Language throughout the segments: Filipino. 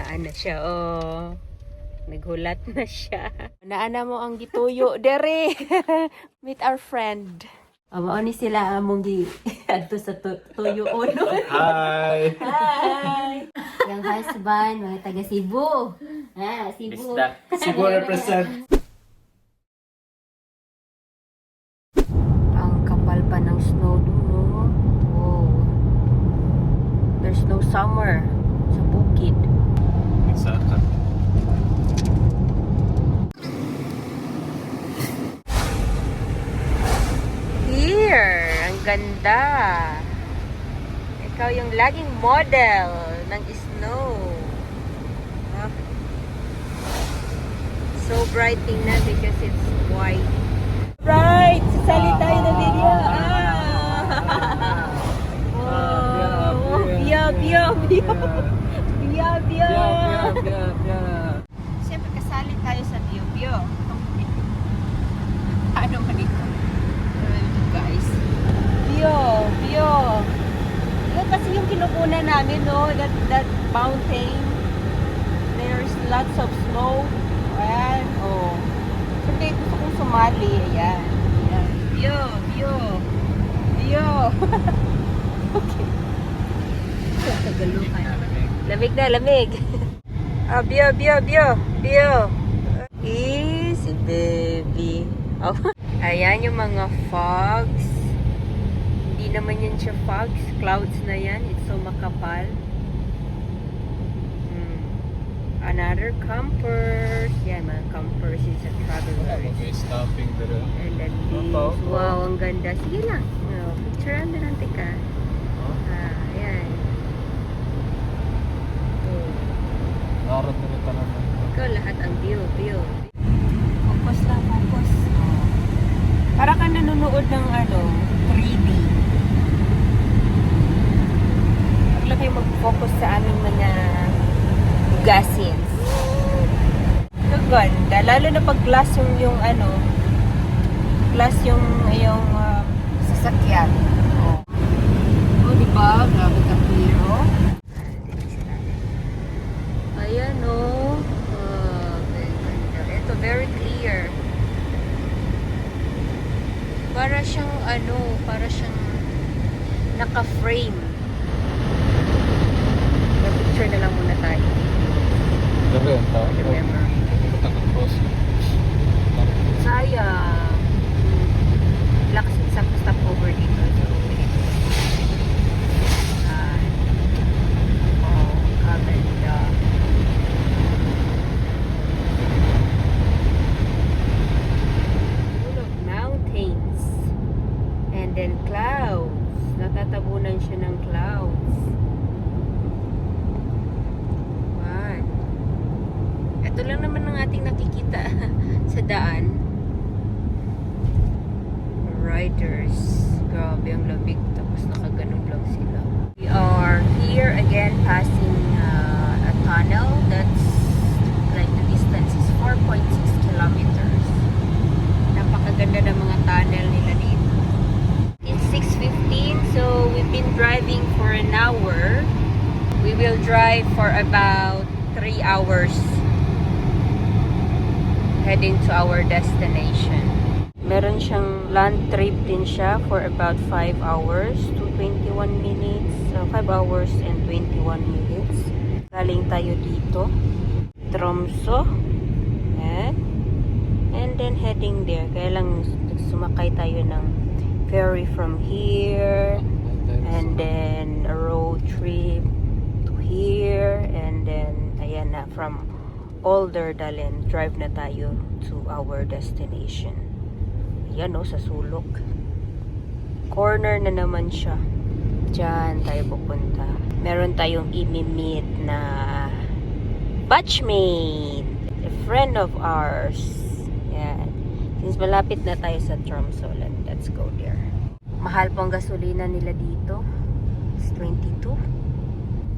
Naan na siya, oh. Naghulat na siya. Naana mo ang gituyo, dere. Meet our friend. Mao ni sila among gi adto sa tuyo uno. Hi! Hi! Yung husband, mga taga Cebu. Cebu. Cebu represent. Ang kapal pa ng snow dun, no? Wow. There's no summer sa bukid. Exactly. Here! Ang ganda! Ikaw yung laging model ng snow. Huh? So bright tingnan because it's white. Right! Sasali tayo ng video! Wow! Biya! Siyempre kasali tayo sa Biyo. Ano man ito? Guys. Biyo. Yun kasi yung kinukunan namin, no? That mountain. There's lots of snow. Ayan. Oh. Siyempre gusto kong sumali. Ayan. Biyo. Okay. Tagalukan. Lamig. Biyo. Easy, baby. Oh. Ayan yung mga fogs. Hindi naman yan siya fogs. Clouds na yan. It's so makapal. Another campers. Yan, mga campers is a traveler. Okay, stopping there. And then these. Wow, ang ganda. Sige lang. Picturean na natin ka. Ayan. Narot na rin talaga. Ikaw lahat ang view. Focus lang. Para ka nanonood ng 3D. Huwag lang kayo mag-focus sa aming mga gasins. Ganda. Lalo na pag glass yung glass yung sasakyan. Diba? Grabe ka clear, Ayan, ito, very clear. Para siyang naka-frame. Picture na lang muna tayo. Dere, ang tao. Remember. Cross. Sayang. Lakas isang stop over dito. Kaganda. Full of mountains. And then clouds. Natatabunan siya ng clouds. Wow. Ito lang naman ang ating nakikita sa daan. Riders. Grabe ang lamig. Tapos nakaganog lang sila. We are here again passing a tunnel that's like the distance is 4.6 kilometers. Napakaganda ng mga tunnel nila dito. It's 6:15, so we've been driving for an hour. We will drive for about 3 hours heading to our destination. Meron siyang land trip din siya for about 5 hours to 21 minutes. 5 hours and 21 minutes. Galing tayo dito. Tromso. And then heading there. Kaya lang sumakay tayo ng ferry from here. And then a road trip to here. And then, ayan na, from Olderdalen, drive na tayo to our destination. Ayan sa sulok. Corner na naman siya. Diyan tayo pupunta. Meron tayong imi-meet na batchmate. A friend of ours. Yan. Since malapit na tayo sa Tromso, let's go there. Mahal po ang gasolina nila dito. It's 22.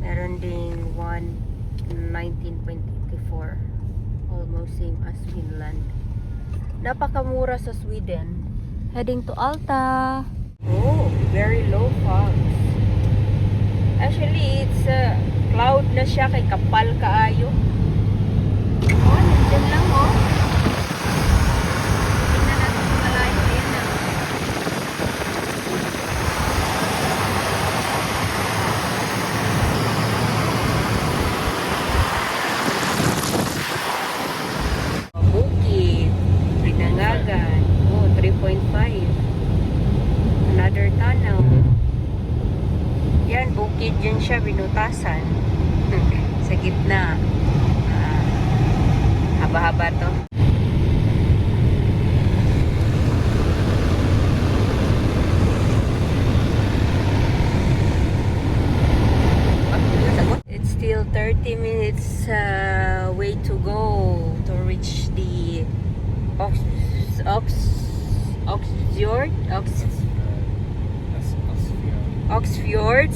Meron ding 19.84. Almost same as Finland. Napakamura sa Sweden. Heading to Alta. Oh, very low fogs. Actually, it's Cloud na siya kay kapal kaayo. Oh, nandiyan lang oh. Tingnan natin kung malayo. Ayan na. Bukid, Pinangagan. Oh, 3.5. Another tunnel. Yan, bukid yan siya, binutasan. Sa gitna. Haba-haba to. It's still 30 minutes way to go to reach the Oxfjord? Oxfjord?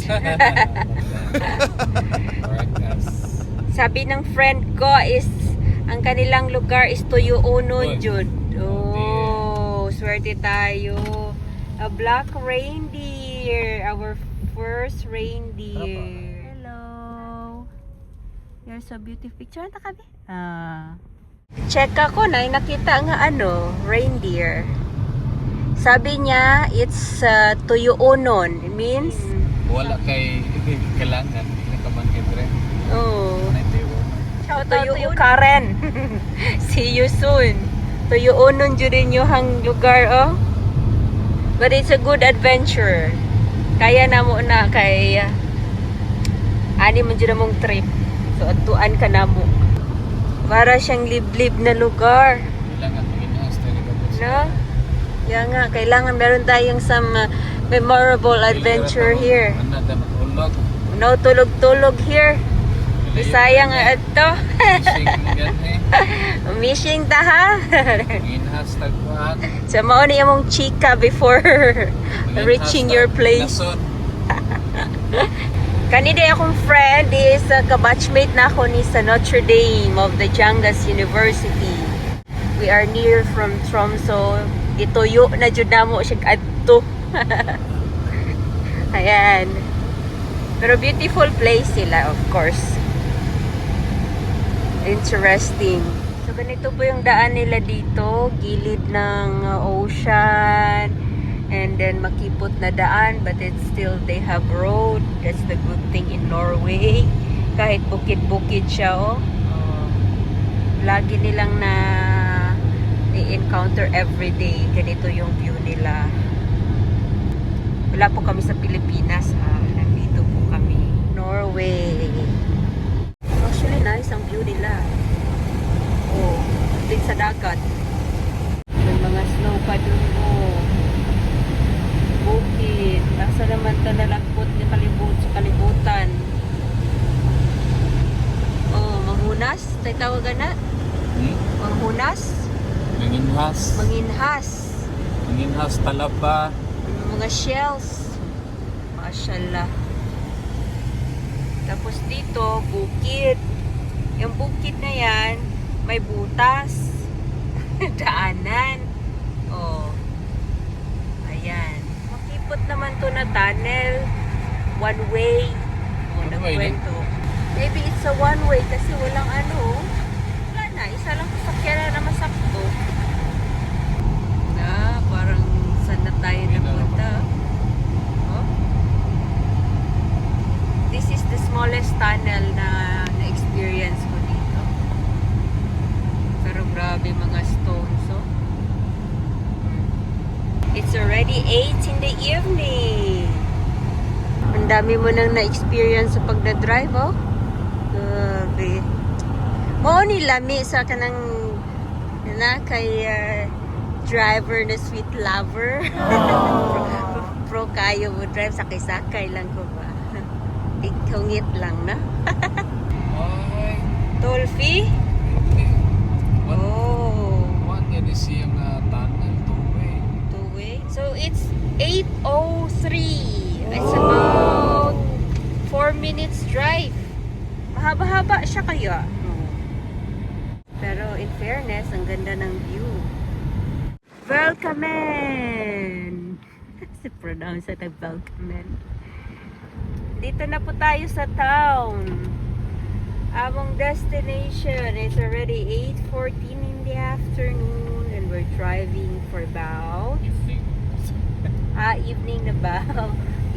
Sabi ng friend ko is ang kanilang lugar is Tuyuonon Jud. Oh, swerte tayo. A black reindeer. Our first reindeer. Hello. You're so beautiful. Picture na kami. Check ako na nakita nga reindeer. Sabi niya it's Tuyuonon. It means Wala kay kailangan. Hindi na ka man kibre. oh. Shout To you, Karen. See you soon. Tuyuonon jud ninyo hang lugar, oh. But it's a good adventure. Kaya na mo na kay ani man jud mong trip. So atuan ka na mo. Para siyang liblib na lugar. Kailangan ginhas tayo ka. No? Kaya nga, kailangan meron tayong some memorable adventure here. Another matulog. No tulog-tulog here. Bisaya nga ato. Missing ta ha. Ginhas tagpuan. So mao ni among chika before reaching your place. Kanina akong friend is kabatchmate na ako ni sa Notre Dame of the Jangas University. We are near from Tromso. Ituyo na jud namo siya adto. Ayan. Pero beautiful place sila, of course. Interesting. So ganito po yung daan nila dito, gilid ng ocean, and then makipot na daan, but it's still they have road. That's the good thing in Norway. Kahit bukid-bukid siya, oh. Lagi nilang na i-encounter everyday. Ganito yung view nila. Wala po kami sa Pilipinas, ha. Nandito po kami. Norway. Actually, nice ang view nila. Oh, din sa dagat. May mga snow pa dun, oh. Bukid. Nasa naman ito nalagpot ni kalibutan. Oh, manghunas. Tayo tawagan na. Manghunas. Manginhas. Manginhas. Manginhas talaba. Mga shells. Mashallah. Tapos dito, bukid. Yung bukid na yan, may butas. Daanan. Oh. Ayan. Makipot naman to na tunnel. One way. Oh, One way nagkwento. Maybe it's a one way kasi walang wala na. Isa lang sasakyan na masakto. Na, parang saan na tayo napunta. Oh. This is the smallest tunnel na na-experience ko dito. Pero grabe mga stones, oh. It's already 8 in the evening. Ang dami mo nang na-experience sa pagdadrive, oh. Grabe. Oo, nilami sa kanang na kay driver na sweet lover. Pro kayo mo drive, sakay-sakay lang ko ba. Ikungit lang na. Ay. Toll fee? Oh. One yan is yung tunnel, two-way. Two-way. So it's 8:03. It's about 4 minutes drive. Mahaba-haba siya kaya. Pero in fairness, ang ganda ng view. Welcome! Si pronounce at welcome. Dito na po tayo sa town. Among destination is already 8:14 in the afternoon and we're driving for about evening na ba?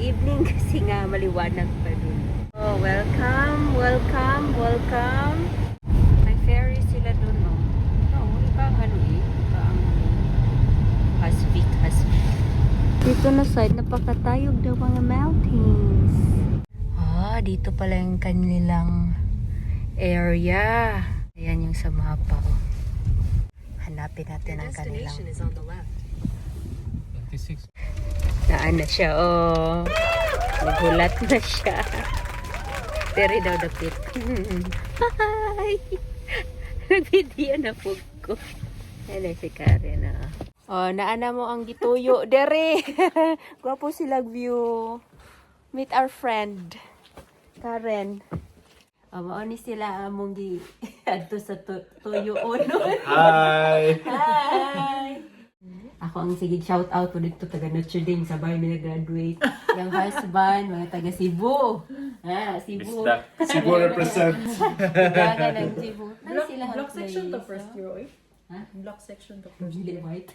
Evening kasi nga maliwanag pa dun. Oh, welcome, welcome, welcome. May ferry sila dun, no? No, iba ang ano eh. Iba ang Hasvik. Dito na side, napakatayog daw mga mountains. Dito pala yung kanilang area. Ayan yung sa mapa. Oh. Hanapin natin ang kanilang. 26. Daan na siya, oh. Nagulat na siya. Teri daw dapit. Hi! Nag-video na po ko. Ayan si Karen, ah. Oh, naana mo ang gituyo. Dere! Gwapo silang view. Meet our friend. Karen. Mauni sila among gi adto sa tuyo uno. Hi! Hi! Ako ang sige shout out po dito taga Notre Dame sabay mi graduate. Yung husband mga taga Cebu. Cebu. Cebu represent. Taga ng Cebu. Ay, sila Block section to place, first oh. year, oy. Ha? Block section to first Dili year. white.